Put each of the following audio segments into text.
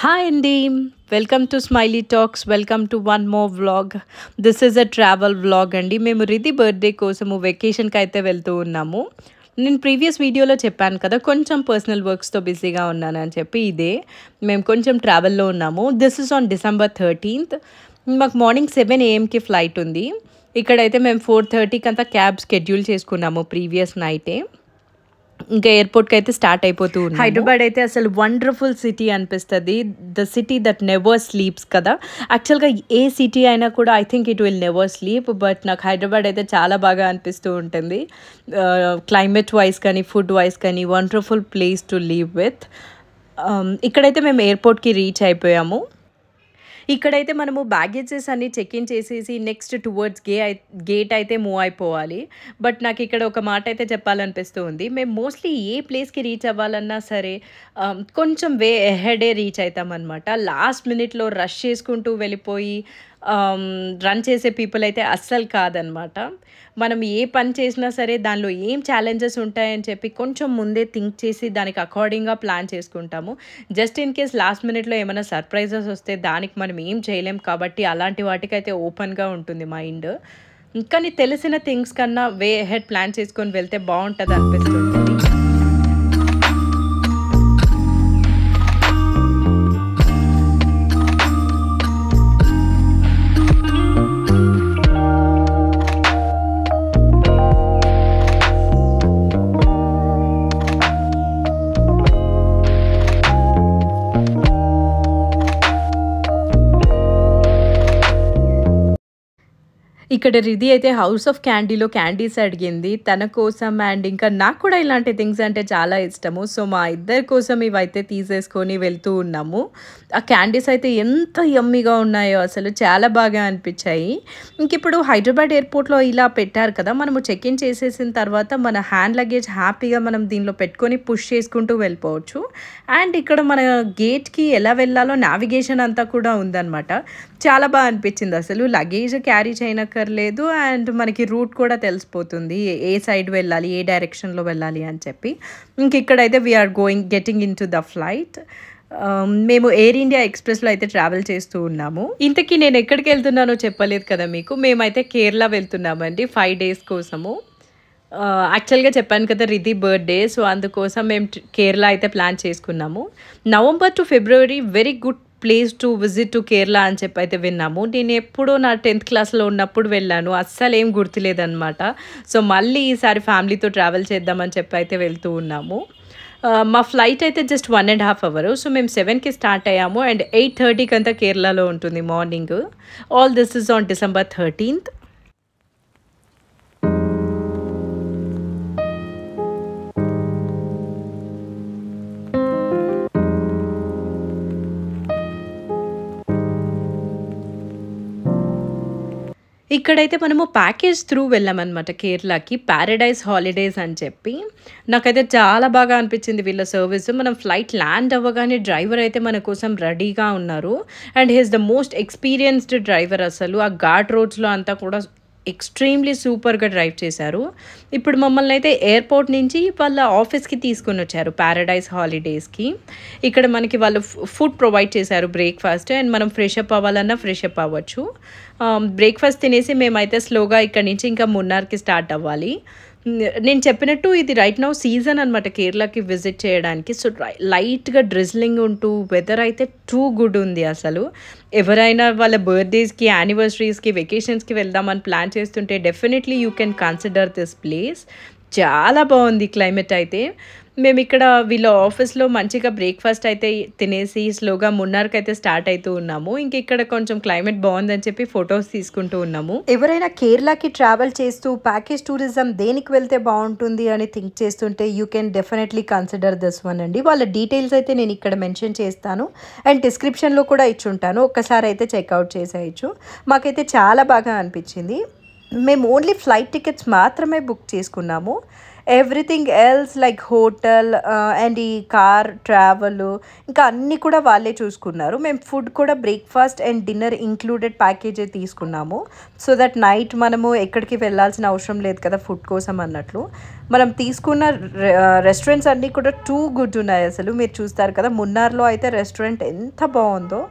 Hi Andy, welcome to Smiley Talks. Welcome to one more vlog. This is a travel vlog అండి. మేము Ridhi birthday కోసము వెకేషన్కి అయితే వెళ్తూ ఉన్నాము. నేను ప్రీవియస్ వీడియోలో చెప్పాను కదా, కొంచెం పర్సనల్ వర్క్స్తో బిజీగా ఉన్నాను అని చెప్పి. ఇదే మేము కొంచెం ట్రావెల్లో ఉన్నాము. This is on December 13th. మాకు మార్నింగ్ 7 AM ఫ్లైట్ ఉంది. ఇక్కడైతే మేము 4:30కి అంతా క్యాబ్ షెడ్యూల్ చేసుకున్నాము ప్రీవియస్ నైటే. ఇంకా ఎయిర్పోర్ట్కి అయితే స్టార్ట్ అయిపోతూ ఉంది. హైదరాబాద్ అయితే అసలు వండర్ఫుల్ సిటీ అనిపిస్తుంది. The city that never sleeps కదా. యాక్చువల్గా ఏ సిటీ అయినా కూడా I think it will never sleep, but నాకు హైదరాబాద్ అయితే చాలా బాగా అనిపిస్తూ ఉంటుంది. క్లైమేట్ వైజ్ కానీ ఫుడ్ వైజ్ కానీ wonderful place to live with. ఇక్కడైతే మేము ఎయిర్పోర్ట్కి రీచ్ అయిపోయాము. ఇక్కడైతే మనము బ్యాగేజెస్ అన్నీ చెక్ ఇన్ చేసేసి నెక్స్ట్ టువర్డ్స్ గేట్ అయితే మూవ్ అయిపోవాలి. బట్ నాకు ఇక్కడ ఒక మాట అయితే చెప్పాలనిపిస్తూ ఉంది. మేము మోస్ట్లీ ఏ ప్లేస్కి రీచ్ అవ్వాలన్నా సరే కొంచెం వే అహెడే రీచ్ అవుతామన్నమాట. లాస్ట్ మినిట్లో రష్ చేసుకుంటూ వెళ్ళిపోయి రన్ చేసే పీపుల్ అయితే అస్సలు కాదనమాట. మనం ఏ పని చేసినా సరే దానిలో ఏం ఛాలెంజెస్ ఉంటాయని చెప్పి కొంచెం ముందే థింక్ చేసి దానికి అకార్డింగ్గా ప్లాన్ చేసుకుంటాము. జస్ట్ ఇన్ కేస్ లాస్ట్ మినిట్లో ఏమైనా సర్ప్రైజెస్ వస్తే దానికి మనం ఏం చేయలేం కాబట్టి అలాంటి వాటికైతే ఓపెన్గా ఉంటుంది మైండ్. కానీ తెలిసిన థింగ్స్ కన్నా వే అహెడ్ ప్లాన్ చేసుకొని వెళ్తే బాగుంటుంది అనిపిస్తుంది. ఇక్కడ రిధి అయితే హౌస్ ఆఫ్ క్యాండీలో క్యాండీస్ అడిగింది తన కోసం, అండ్ ఇంకా నాకు కూడా ఇలాంటి థింగ్స్ అంటే చాలా ఇష్టము. సో మా ఇద్దరి కోసం ఇవైతే తీసేసుకొని వెళ్తూ ఉన్నాము. ఆ క్యాండీస్ అయితే ఎంత యమ్మీగా ఉన్నాయో అసలు చాలా బాగా అనిపించాయి. ఇంక ఇప్పుడు హైదరాబాద్ ఎయిర్పోర్ట్లో ఇలా పెట్టారు కదా, మనము చెక్ ఇన్ చేసేసిన తర్వాత మన హ్యాండ్ లగేజ్ హ్యాపీగా మనం దీనిలో పెట్టుకొని పుష్ చేసుకుంటూ వెళ్ళిపోవచ్చు. అండ్ ఇక్కడ మన గేట్కి ఎలా వెళ్ళాలో నావిగేషన్ అంతా కూడా ఉందన్నమాట. చాలా బాగా అనిపించింది. అసలు లగేజ్ క్యారీ చేయనక్కర్లేదు అండ్ మనకి రూట్ కూడా తెలిసిపోతుంది, ఏ సైడ్ వెళ్ళాలి, ఏ డైరెక్షన్లో వెళ్ళాలి అని చెప్పి. ఇంక ఇక్కడైతే we're getting in to the flight. మేము ఎయిర్ ఇండియా ఎక్స్ప్రెస్లో అయితే ట్రావెల్ చేస్తూ ఉన్నాము. ఇంతకీ నేను ఎక్కడికి వెళ్తున్నానో చెప్పలేదు కదా మీకు. మేమైతే కేరళ వెళ్తున్నామండి 5 days కోసము. యాక్చువల్గా చెప్పాను కదా రిధి బర్త్డే, సో అందుకోసం మేము కేరళ అయితే ప్లాన్ చేసుకున్నాము. November to February very good place to visit to Kerala అని చెప్పి అయితే విన్నాము. నేను ఎప్పుడో నా 10th క్లాస్లో ఉన్నప్పుడు వెళ్ళాను, అస్సలు ఏం గుర్తులేదన్నమాట. సో మళ్ళీ ఈసారి ఫ్యామిలీతో ట్రావెల్ చేద్దామని చెప్పి అయితే వెళ్తూ ఉన్నాము. మా ఫ్లైట్ అయితే జస్ట్ 1.5 hours. సో మేము 7కి స్టార్ట్ అయ్యాము అండ్ 8:30కి అంతా కేరళలో ఉంటుంది morning. All this is on December 13th. ఇక్కడైతే మనము ప్యాకేజ్ త్రూ వెళ్ళామన్నమాట కేరళకి, ప్యారడైజ్ హాలిడేస్ అని చెప్పి. నాకైతే చాలా బాగా అనిపించింది వీళ్ళ సర్వీస్. మనం ఫ్లైట్ ల్యాండ్ అవ్వగానే డ్రైవర్ అయితే మన కోసం రెడీగా ఉన్నారు and he's the most experienced driver. అసలు ఆ ఘాట్ రోడ్స్లో అంతా కూడా ఎక్స్ట్రీమ్లీ సూపర్గా డ్రైవ్ చేశారు. ఇప్పుడు మమ్మల్ని అయితే ఎయిర్పోర్ట్ నుంచి వాళ్ళ ఆఫీస్కి తీసుకొని వచ్చారు ప్యారడైజ్ హాలిడేస్కి. ఇక్కడ మనకి వాళ్ళు ఫుడ్ ప్రొవైడ్ చేశారు, బ్రేక్ఫాస్ట్, అండ్ మనం ఫ్రెష్ అప్ అవ్వాలన్నా ఫ్రెష్ అప్ అవ్వచ్చు. బ్రేక్ఫాస్ట్ తినేసి మేమైతే స్లోగా ఇక్కడ నుంచి ఇంకా మున్నార్కి స్టార్ట్ అవ్వాలి. నేను చెప్పినట్టు ఇది రైట్ నౌ సీజన్ అనమాట కేరళకి విజిట్ చేయడానికి. సో లైట్గా డ్రిజ్లింగ్ ఉంటూ వెదర్ అయితే టూ గుడ్ ఉంది. అసలు ఎవరైనా వాళ్ళ బర్త్డేస్కి, యానివర్సరీస్కి, వెకేషన్స్కి వెళ్దామని ప్లాన్ చేస్తుంటే definitely you can consider this place. చాలా బాగుంది క్లైమేట్ అయితే. మేము ఇక్కడ వీళ్ళ ఆఫీస్లో మంచిగా బ్రేక్ఫాస్ట్ అయితే తినేసి స్లోగా మున్నార్కి అయితే స్టార్ట్ అవుతూ ఉన్నాము. ఇంక ఇక్కడ కొంచెం క్లైమేట్ బాగుందని చెప్పి ఫొటోస్ తీసుకుంటూ ఉన్నాము. ఎవరైనా కేరళకి ట్రావెల్ చేస్తూ ప్యాకేజ్ టూరిజం దేనికి వెళ్తే బాగుంటుంది అని థింక్ చేస్తుంటే you can definitely consider this one అండి. వాళ్ళ డీటెయిల్స్ అయితే నేను ఇక్కడ మెన్షన్ చేస్తాను అండ్ డిస్క్రిప్షన్లో కూడా ఇచ్చుంటాను, ఒక్కసారి అయితే చెక్అవుట్ చేసేయచ్చు. మాకైతే చాలా బాగా అనిపించింది. మేము ఓన్లీ ఫ్లైట్ టికెట్స్ మాత్రమే బుక్ చేసుకున్నాము. Everything else like hotel and ఈ కార్ ట్రావెల్ ఇంకా అన్నీ కూడా వాళ్ళే చూసుకున్నారు. మేము ఫుడ్ కూడా బ్రేక్ఫాస్ట్ అండ్ డిన్నర్ ఇంక్లూడెడ్ ప్యాకేజే తీసుకున్నాము. సో దట్ నైట్ మనము ఎక్కడికి వెళ్ళాల్సిన అవసరం లేదు కదా ఫుడ్ కోసం అన్నట్లు. మనం తీసుకున్న రెస్టారెంట్స్ అన్నీ కూడా టూ గుడ్ ఉన్నాయి. అసలు మీరు చూస్తారు కదా మున్నార్లో అయితే రెస్టారెంట్ ఎంత బాగుందో.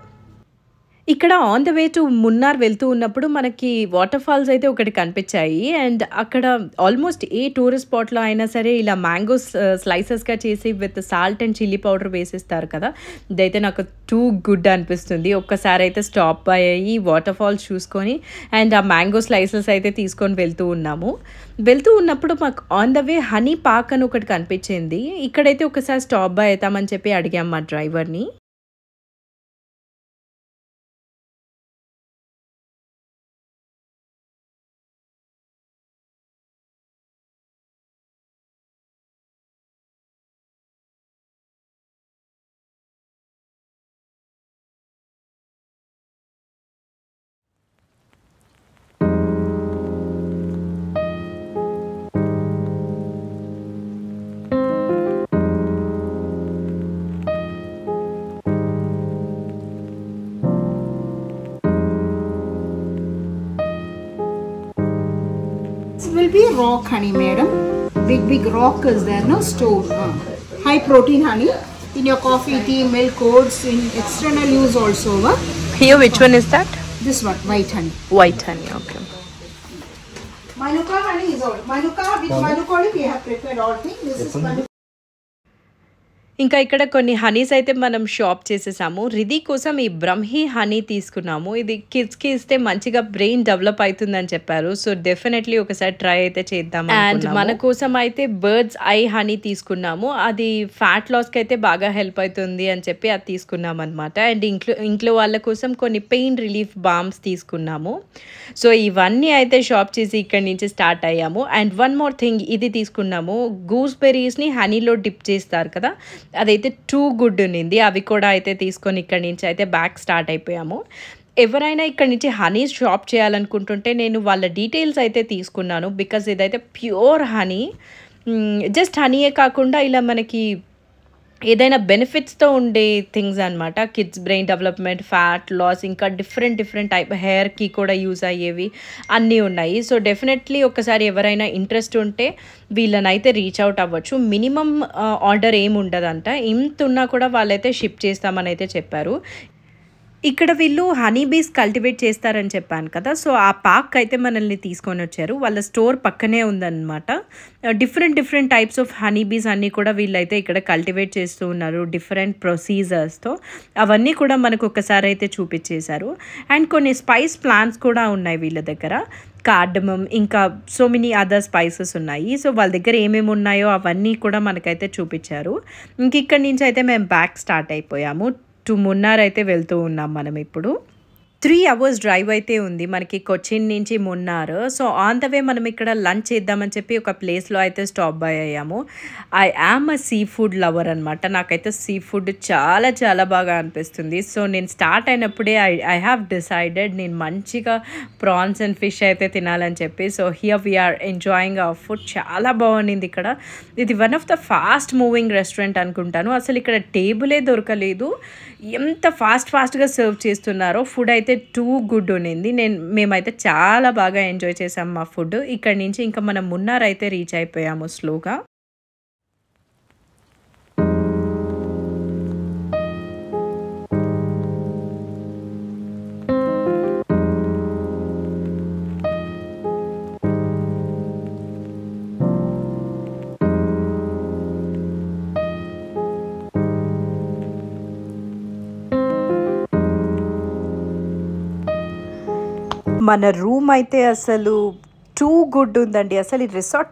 ఇక్కడ on the way to Munnar వెళ్తూ ఉన్నప్పుడు మనకి వాటర్ ఫాల్స్ అయితే ఒకటి కనిపించాయి. అండ్ అక్కడ ఆల్మోస్ట్ ఏ టూరిస్ట్ స్పాట్లో అయినా సరే ఇలా మ్యాంగోస్ స్లైసెస్గా చేసి with salt and chilli powder వేసిస్తారు కదా, ఇదైతే నాకు టూ గుడ్ అనిపిస్తుంది. ఒక్కసారి అయితే స్టాప్ అయ్యి వాటర్ ఫాల్స్ చూసుకొని అండ్ ఆ మ్యాంగో స్లైసెస్ అయితే తీసుకొని వెళ్తూ ఉన్నాము. వెళ్తూ ఉన్నప్పుడు మాకు on the way honey park అని ఒకటి కనిపించింది. ఇక్కడైతే ఒకసారి స్టాప్ బై అవుతామని చెప్పి అడిగాం మా డ్రైవర్ని. This will be rock honey, madam. Big rock is there, no store. High protein honey in your coffee, tea, milk, oats, in external use also. Here, which one is that? This one, white honey. White honey, okay. Manuka honey is all. Manuka with Manuka olive we have prepared all things. This is Manuka. ఇంకా ఇక్కడ కొన్ని Honey's అయితే మనం shop చేసేసాము. రిధి కోసం ఈ Brahmi honey తీసుకున్నాము. ఇది కిడ్స్కి ఇస్తే మంచిగా బ్రెయిన్ డెవలప్ అవుతుందని చెప్పారు. సో డెఫినెట్లీ ఒకసారి ట్రై అయితే చేద్దాం. అండ్ మన కోసం అయితే బర్డ్స్ ఐ హనీ తీసుకున్నాము. అది ఫ్యాట్ లాస్కి అయితే బాగా హెల్ప్ అవుతుంది అని చెప్పి అది తీసుకున్నాం అనమాట. అండ్ ఇంట్లో వాళ్ళ కోసం కొన్ని పెయిన్ రిలీఫ్ బామ్స్ తీసుకున్నాము. సో ఇవన్నీ అయితే షాప్ చేసి ఇక్కడి నుంచి స్టార్ట్ అయ్యాము. అండ్ వన్ మోర్ థింగ్, ఇది తీసుకున్నాము. గూస్బెర్రీస్ని హనీలో డిప్ చేస్తారు కదా, అదైతే టూ గుడ్ ఉన్నింది. అవి కూడా అయితే తీసుకొని ఇక్కడి నుంచి అయితే బ్యాక్ స్టార్ట్ అయిపోయాము. ఎవరైనా ఇక్కడి నుంచి హనీ షాప్ చేయాలనుకుంటుంటే నేను వాళ్ళ డీటెయిల్స్ అయితే తీసుకున్నాను. బికాజ్ ఇదైతే ప్యూర్ హనీ, జస్ట్ హనీయే కాకుండా ఇలా మనకి ఏదైనా బెనిఫిట్స్తో ఉండే థింగ్స్ అనమాట. Kids brain development, fat loss, ఇంకా డిఫరెంట్ టైప్ హెయిర్కి కూడా యూజ్ అయ్యేవి అన్నీ ఉన్నాయి. సో డెఫినెట్లీ ఒకసారి ఎవరైనా ఇంట్రెస్ట్ ఉంటే వీళ్ళనైతే రీచ్ అవుట్ అవ్వచ్చు. మినిమం ఆర్డర్ ఏమి ఉండదంట, ఇంత ఉన్నా కూడా వాళ్ళైతే షిప్ చేస్తామని అయితే చెప్పారు. ఇక్కడ వీళ్ళు హనీ బీస్ కల్టివేట్ చేస్తారని చెప్పాను కదా, సో ఆ పార్క్ అయితే మనల్ని తీసుకొని వచ్చారు. వాళ్ళ స్టోర్ పక్కనే ఉందన్నమాట. Different types of honey bees అన్నీ కూడా వీళ్ళైతే ఇక్కడ కల్టివేట్ చేస్తూ ఉన్నారు డిఫరెంట్ ప్రొసీజర్స్తో. అవన్నీ కూడా మనకు ఒకసారి అయితే చూపించేశారు. అండ్ కొన్ని స్పైస్ ప్లాంట్స్ కూడా ఉన్నాయి వీళ్ళ దగ్గర. కార్డమమ్, ఇంకా సో మెనీ అదర్ స్పైసెస్ ఉన్నాయి. సో వాళ్ళ దగ్గర ఏమేమి ఉన్నాయో అవన్నీ కూడా మనకైతే చూపించారు. ఇంక ఇక్కడి నుంచి అయితే మేము బ్యాక్ స్టార్ట్ అయిపోయాము. టు మున్నార్ అయితే వెళ్తూ ఉన్నాం మనం ఇప్పుడు. 3 hours డ్రైవ్ అయితే ఉంది మనకి కొచ్చిన్ నుంచి Munnar. So on the way మనం ఇక్కడ లంచ్ చేద్దామని చెప్పి ఒక ప్లేస్లో అయితే స్టాప్ బై అయ్యాము. I am a sea food lover అనమాట. నాకైతే సీ ఫుడ్ చాలా బాగా అనిపిస్తుంది. సో నేను స్టార్ట్ అయినప్పుడే ఐ హ్యావ్ డిసైడెడ్ నేను మంచిగా ప్రాన్స్ అండ్ ఫిష్ అయితే తినాలని చెప్పి. So here we're enjoying our food. చాలా బాగుండింది ఇక్కడ. ఇది one of the fast moving restaurant అనుకుంటాను. అసలు ఇక్కడ టేబులే దొరకలేదు, ఎంత ఫాస్ట్గా సర్వ్ చేస్తున్నారో. ఫుడ్ అయితే టూ గుడ్ ఉన్నింది. మేమైతే చాలా బాగా ఎంజాయ్ చేసాం మా ఫుడ్. ఇక్కడి నుంచి ఇంకా మనం మున్నార్ అయితే రీచ్ అయిపోయాము స్లోగా. మన రూమ్ అయితే అసలు టూ గుడ్ ఉందండి. అసలు ఈ రిసార్ట్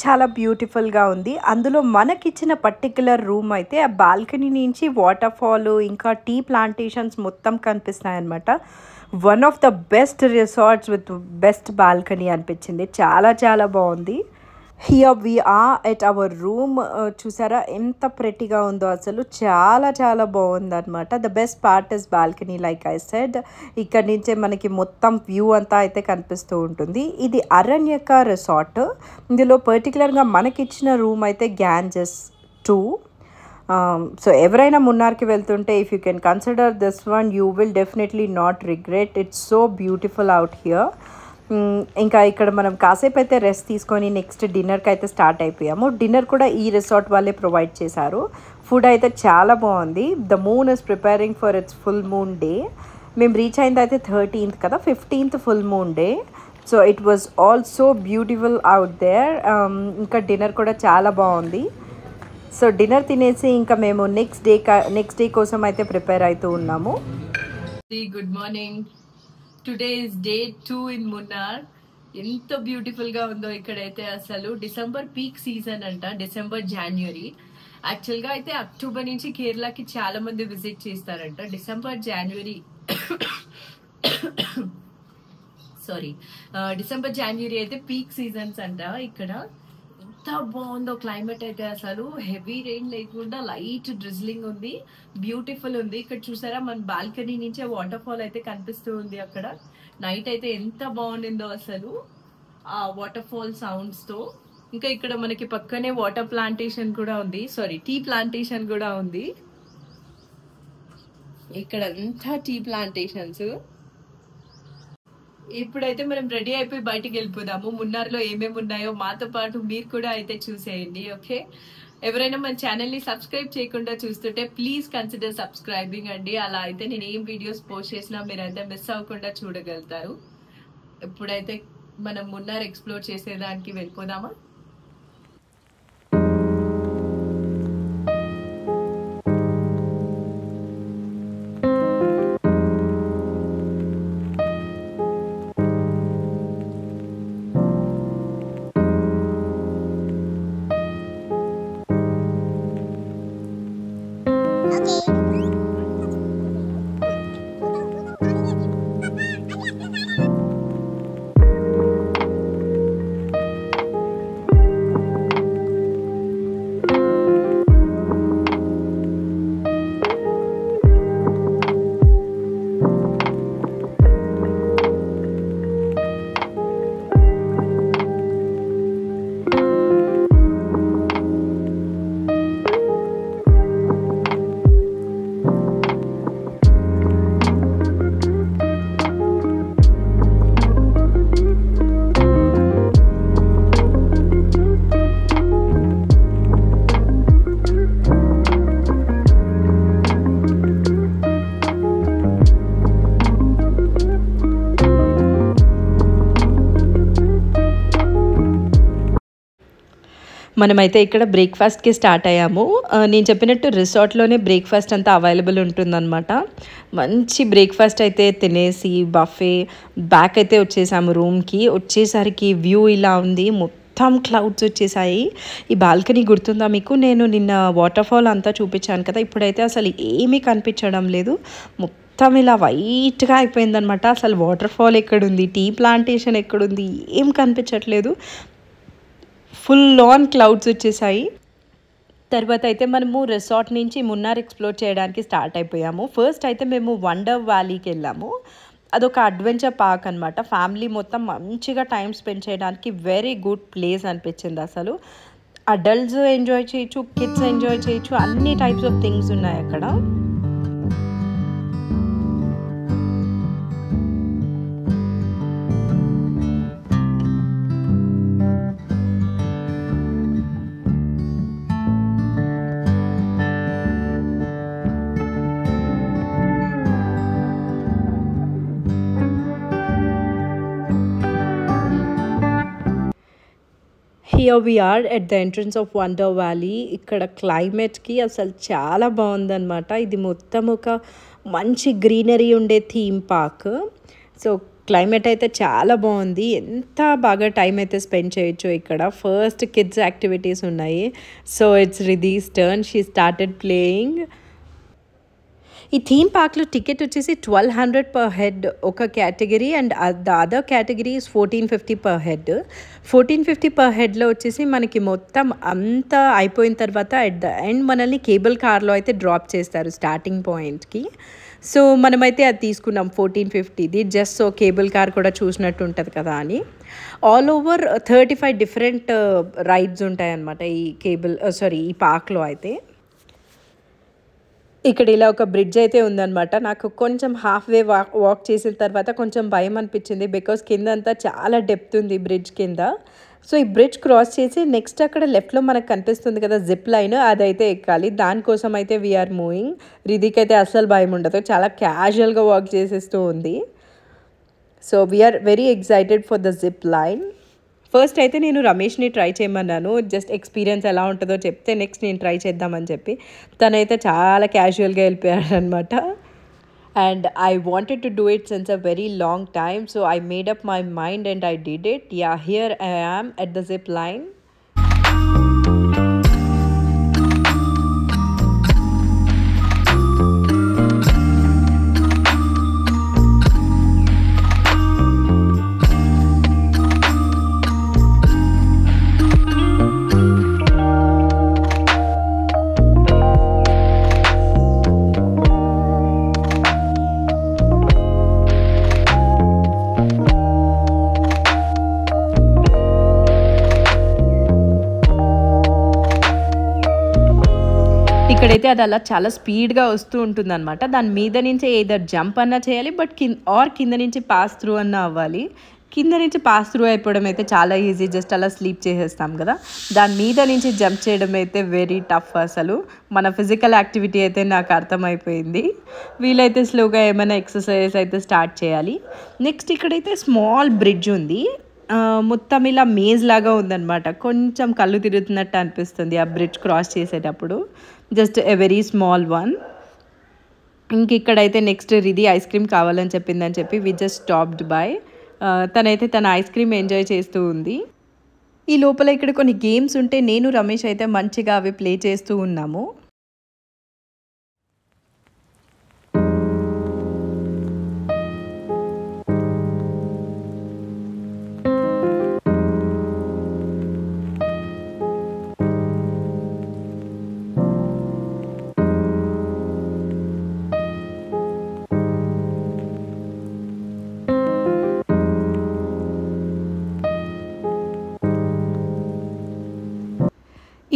చాలా బ్యూటిఫుల్గా ఉంది. అందులో మనకిచ్చిన పర్టిక్యులర్ రూమ్ అయితే ఆ బాల్కనీ నుంచి వాటర్ ఫాల్ ఇంకా టీ ప్లాంటేషన్స్ మొత్తం కనిపిస్తాయి అన్నమాట. One of the best resorts with best balcony అనిపించింది. చాలా బాగుంది. Here we are at our room. చూసారా ఎంత ప్రెట్టిగా ఉందో, అసలు చాలా చాలా బాగుందన్నమాట. The best part is balcony. Like I said, ఇక్కడ నుంచే మనకి మొత్తం వ్యూ అంతా అయితే కనిపిస్తూ ఉంటుంది. ఇది అరణ్యక రిసార్ట్. ఇందులో పర్టికులర్గా మనకిచ్చిన రూమ్ అయితే గ్యాంజెస్ 2. సో ఎవరైనా మున్నార్కి వెళ్తుంటే if you can consider this one, you will definitely not regret. It's so beautiful out here. ఇంకా ఇక్కడ మనం కాసేపు అయితే రెస్ట్ తీసుకొని నెక్స్ట్ డిన్నర్కి అయితే స్టార్ట్ అయిపోయాము. డిన్నర్ కూడా ఈ రిసార్ట్ వాళ్ళే ప్రొవైడ్ చేశారు. ఫుడ్ అయితే చాలా బాగుంది. The moon is preparing for its full moon day. మేము రీచ్ అయింది అయితే 13th కదా, 15th full moon day. So it was also beautiful out there. ఇంకా డిన్నర్ కూడా చాలా బాగుంది. సో డిన్నర్ తినేసి ఇంకా మేము నెక్స్ట్ డే కోసం అయితే ప్రిపేర్ అవుతూ ఉన్నాము. Good morning. Today is day 2 in Munnar. ఎంత బ్యూటిఫుల్గా ఉందో ఇక్కడైతే. అసలు డిసెంబర్ పీక్ సీజన్ అంట, డిసెంబర్ జనవరి. యాక్చువల్గా అయితే అక్టోబర్ నుంచి కేరళకి చాలా మంది విజిట్ చేస్తారంట. డిసెంబర్ జనవరి డిసెంబర్ జనవరి అయితే పీక్ సీజన్స్ అంట ఇక్కడ. ఎంత బాగుందో క్లైమేట్ అయితే. అసలు హెవీ రెయిన్ లేకుండా లైట్ డ్రిజ్లింగ్ ఉంది, బ్యూటిఫుల్ ఉంది. ఇక్కడ చూసారా, మన బాల్కనీ నుంచే వాటర్ ఫాల్ అయితే కనిపిస్తూ ఉంది అక్కడ. నైట్ అయితే ఎంత బాగుండిందో అసలు ఆ వాటర్ ఫాల్ సౌండ్స్ తో. ఇంకా ఇక్కడ మనకి పక్కనే వాటర్ ప్లాంటేషన్ కూడా ఉంది, టీ ప్లాంటేషన్ కూడా ఉంది. ఇక్కడ అంతా టీ ప్లాంటేషన్స్. ఇప్పుడైతే మనం రెడీ అయిపోయి బయటికి వెళ్ళిపోదాము. మున్నార్లో ఏమేమి ఉన్నాయో మాతో పాటు మీరు కూడా అయితే చూసేయండి. ఓకే, ఎవరైనా మన ఛానల్ని సబ్స్క్రైబ్ చేయకుండా చూస్తుంటే ప్లీజ్ కన్సిడర్ సబ్స్క్రైబింగ్ అండి. అలా అయితే నేను ఏం వీడియోస్ పోస్ట్ చేసినా మీరైతే మిస్ అవ్వకుండా చూడగలుగుతారు. ఇప్పుడైతే మనం మున్నార్ ఎక్స్ప్లోర్ చేసేదానికి వెళ్ళిపోదామా? మనమైతే ఇక్కడ బ్రేక్ఫాస్ట్కి స్టార్ట్ అయ్యాము. నేను చెప్పినట్టు రిసార్ట్లోనే బ్రేక్ఫాస్ట్ అంతా అవైలబుల్ ఉంటుందన్నమాట. మంచి బ్రేక్ఫాస్ట్ అయితే తినేసి బఫే బ్యాక్ అయితే వచ్చేసాము రూమ్కి. వచ్చేసరికి వ్యూ ఇలా ఉంది, మొత్తం క్లౌడ్స్ వచ్చేసాయి. ఈ బాల్కనీ గుర్తుందా మీకు? నేను నిన్న వాటర్ ఫాల్ అంతా చూపించాను కదా, ఇప్పుడైతే అసలు ఏమీ కనిపించడం లేదు. మొత్తం ఇలా వైట్గా అయిపోయిందనమాట. అసలు వాటర్ ఫాల్ ఎక్కడుంది, టీ ప్లాంటేషన్ ఎక్కడుంది, ఏం కనిపించట్లేదు. ఫుల్ ఆన్ క్లౌడ్స్ వచ్చేసాయి. తర్వాత అయితే మనము రిసార్ట్ నుంచి మున్నార్ ఎక్స్ప్లోర్ చేయడానికి స్టార్ట్ అయిపోయాము. ఫస్ట్ అయితే మేము వండర్ వ్యాలీకి వెళ్ళాము. అదొక అడ్వెంచర్ పార్క్ అనమాట. ఫ్యామిలీ మొత్తం మంచిగా టైం స్పెండ్ చేయడానికి వెరీ గుడ్ ప్లేస్ అనిపించింది. అసలు అడల్ట్స్ ఎంజాయ్ చేయొచ్చు, కిడ్స్ ఎంజాయ్ చేయొచ్చు, అన్ని టైప్స్ ఆఫ్ థింగ్స్ ఉన్నాయి అక్కడ. Here we are at the entrance of Wonder Valley. ఇక్కడ క్లైమేట్కి అసలు చాలా బాగుందన్నమాట. ఇది మొత్తం ఒక మంచి గ్రీనరీ ఉండే థీమ్ పార్క్. సో క్లైమేట్ అయితే చాలా బాగుంది. ఎంత బాగా టైం అయితే స్పెండ్ చేయొచ్చు ఇక్కడ. ఫస్ట్ కిడ్స్ యాక్టివిటీస్ ఉన్నాయి. So it's Ridhi's turn. She started playing. ఈ థీమ్ పార్క్లో టికెట్ వచ్చేసి 1200 పర్ హెడ్ ఒక category and the other category is 1450 per head. 1450 per హెడ్లో వచ్చేసి మనకి మొత్తం అంతా అయిపోయిన తర్వాత అట్ ద ఎండ్ మనల్ని కేబుల్ కార్లో అయితే డ్రాప్ చేస్తారు స్టార్టింగ్ పాయింట్కి. సో మనమైతే అది తీసుకున్నాం 1450ది, జస్ట్ సో కేబుల్ కార్ కూడా చూసినట్టు ఉంటుంది కదా అని. ఆల్ ఓవర్ 35 డిఫరెంట్ రైడ్స్ ఉంటాయన్నమాట ఈ పార్క్లో అయితే. ఇక్కడ ఇలా ఒక బ్రిడ్జ్ అయితే ఉందన్నమాట. నాకు కొంచెం హాఫ్వే వాక్ చేసిన తర్వాత కొంచెం భయం అనిపించింది, బికాస్ కింద అంతా చాలా డెప్త్ ఉంది బ్రిడ్జ్ కింద. సో ఈ బ్రిడ్జ్ క్రాస్ చేసి నెక్స్ట్ అక్కడ లెఫ్ట్లో మనకు కనిపిస్తుంది కదా జిప్ లైన్, అదైతే ఎక్కాలి. దానికోసం అయితే వీఆర్ మూవింగ్. రిధికి అయితే అస్సలు భయం ఉండదు, చాలా క్యాజువల్గా వాక్ చేసేస్తూ ఉంది. So we are very excited for the zip line. First అయితే నేను రమేష్ని ట్రై చేయమన్నాను, జస్ట్ ఎక్స్పీరియన్స్ ఎలా ఉంటుందో చెప్తే నెక్స్ట్ నేను ట్రై చేద్దామని చెప్పి. తనైతే చాలా క్యాజువల్గా వెళ్ళిపోయాడు అనమాట. And I wanted to do it since a very long time, so I made up my mind and I did it. Yeah, here I am at the zip line. ఇక్కడైతే అది అలా చాలా స్పీడ్గా వస్తూ ఉంటుంది అనమాట. దాని మీద నుంచి ఏదర్ జంప్ అన్నా చేయాలి, బట్ కింద నుంచి పాస్ త్రూ అన్నా అవ్వాలి. కింద నుంచి పాస్ త్రూ అయిపోవడం అయితే చాలా ఈజీ, జస్ట్ అలా స్లీప్ చేసేస్తాం కదా. దాని మీద నుంచి జంప్ చేయడం అయితే వెరీ టఫ్. అసలు మన ఫిజికల్ యాక్టివిటీ అయితే నాకు అర్థమైపోయింది. వీలైతే స్లోగా ఏమైనా ఎక్సర్సైజ్ అయితే స్టార్ట్ చేయాలి. నెక్స్ట్ ఇక్కడైతే స్మాల్ బ్రిడ్జ్ ఉంది, మొత్తం ఇలా మేజ్ లాగా ఉందన్నమాట. కొంచెం కళ్ళు తిరుగుతున్నట్టు అనిపిస్తుంది ఆ బ్రిడ్జ్ క్రాస్ చేసేటప్పుడు, just a very small one. ఇంక ఇక్కడైతే నెక్స్ట్ రిధి ఐస్ క్రీమ్ కావాలని చెప్పిందని చెప్పి వి జస్ట్ స్టాప్డ్ బై. తనైతే తన ఐస్ క్రీమ్ ఎంజాయ్ చేస్తూ ఉంది. ఈ లోపల ఇక్కడ కొన్ని గేమ్స్ ఉంటే నేను రమేష్ అయితే మంచిగా అవి ప్లే చేస్తూ ఉన్నాము.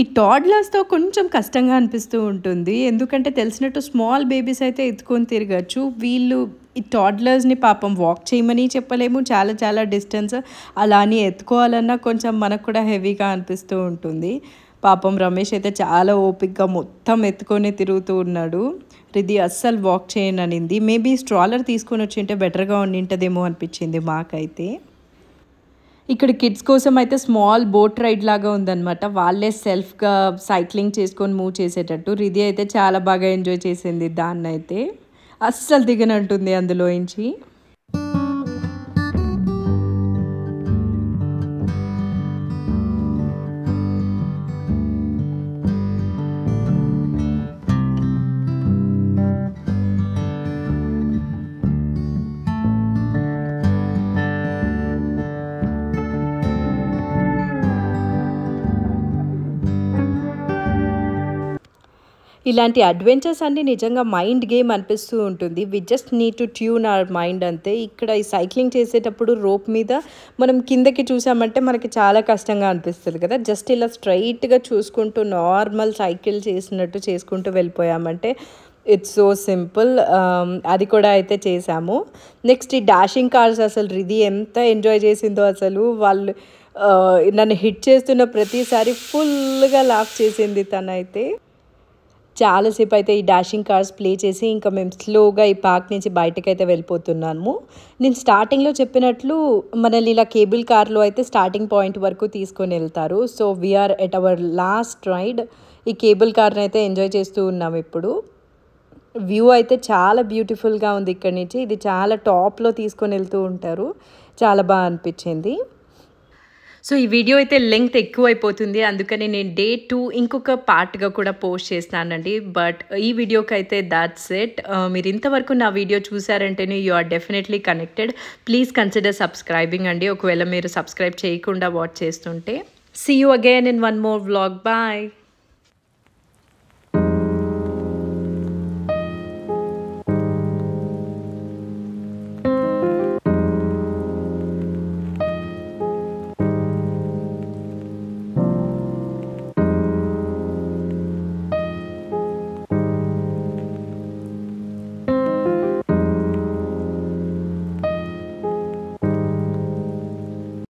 ఈ టాడ్లర్స్తో కొంచెం కష్టంగా అనిపిస్తూ ఉంటుంది, ఎందుకంటే తెలిసినట్టు స్మాల్ బేబీస్ అయితే ఎత్తుకొని తిరగచ్చు. వీళ్ళు ఈ టాడ్లర్స్ని పాపం వాక్ చేయమని చెప్పలేము, చాలా చాలా డిస్టెన్స్ అలా అని ఎత్తుకోవాలన్నా కొంచెం మనకు కూడా హెవీగా అనిపిస్తూ ఉంటుంది. పాపం రమేష్ అయితే చాలా ఓపిక్గా మొత్తం ఎత్తుకొని తిరుగుతూ ఉన్నాడు. రిధి అస్సలు వాక్ చేయననింది. మేబీ స్ట్రాలర్ తీసుకొని వచ్చింటే బెటర్గా ఉండింటదేమో అనిపించింది మాకైతే. ఇక్కడ కిడ్స్ కోసం అయితే స్మాల్ బోట్ రైడ్ లాగా ఉందన్నమాట. వాళ్ళే సెల్ఫ్గా సైక్లింగ్ చేసుకొని మూవ్ చేసేటట్టు. రిధి అయితే చాలా బాగా ఎంజాయ్ చేసింది దాన్ని అయితే, అస్సలు దిగనంటుంది అందులోంచి. ఇలాంటి అడ్వెంచర్స్ అన్నీ నిజంగా మైండ్ గేమ్ అనిపిస్తూ ఉంటుంది. We just need to tune our mind అంతే. ఇక్కడ ఈ సైక్లింగ్ చేసేటప్పుడు రోప్ మీద మనం కిందకి చూసామంటే మనకి చాలా కష్టంగా అనిపిస్తుంది కదా. జస్ట్ ఇలా స్ట్రైట్గా చూసుకుంటూ నార్మల్ సైకిల్ చేసినట్టు చేసుకుంటూ వెళ్ళిపోయామంటే ఇట్స్ సో సింపుల్. అది కూడా అయితే చేసాము. నెక్స్ట్ ఈ డాషింగ్ కార్స్, అసలు రిధి ఎంత ఎంజాయ్ చేసిందో అసలు. వాళ్ళు నన్ను హిట్ చేస్తున్న ప్రతిసారి ఫుల్గా లాఫ్ చేసింది తనైతే. చాలాసేపు అయితే ఈ డాషింగ్ కార్స్ ప్లే చేసి ఇంకా మేము స్లోగా ఈ పార్క్ నుంచి బయటకైతే వెళ్ళిపోతున్నాము. నేను స్టార్టింగ్లో చెప్పినట్లు మనల్ని ఇలా కేబుల్ కార్లో అయితే స్టార్టింగ్ పాయింట్ వరకు తీసుకొని వెళ్తారు. So we are at our last ride. ఈ కేబుల్ కార్ని అయితే ఎంజాయ్ చేస్తూ ఉన్నాము. ఇప్పుడు వ్యూ అయితే చాలా బ్యూటిఫుల్గా ఉంది ఇక్కడి నుంచి. ఇది చాలా టాప్లో తీసుకొని వెళ్తూ ఉంటారు, చాలా బాగా అనిపించింది. సో ఈ వీడియో అయితే లెంగ్త్ ఎక్కువైపోతుంది, అందుకని నేను డే 2 ఇంకొక పార్ట్గా కూడా పోస్ట్ చేస్తానండి. బట్ ఈ వీడియోకి అయితే దాట్స్ ఇట్. మీరు ఇంతవరకు నా వీడియో చూసారంటేనే you are definitely connected. Please consider subscribing అండి, ఒకవేళ మీరు సబ్స్క్రైబ్ చేయకుండా వాచ్ చేస్తుంటే. See you again in one more vlog. Bye.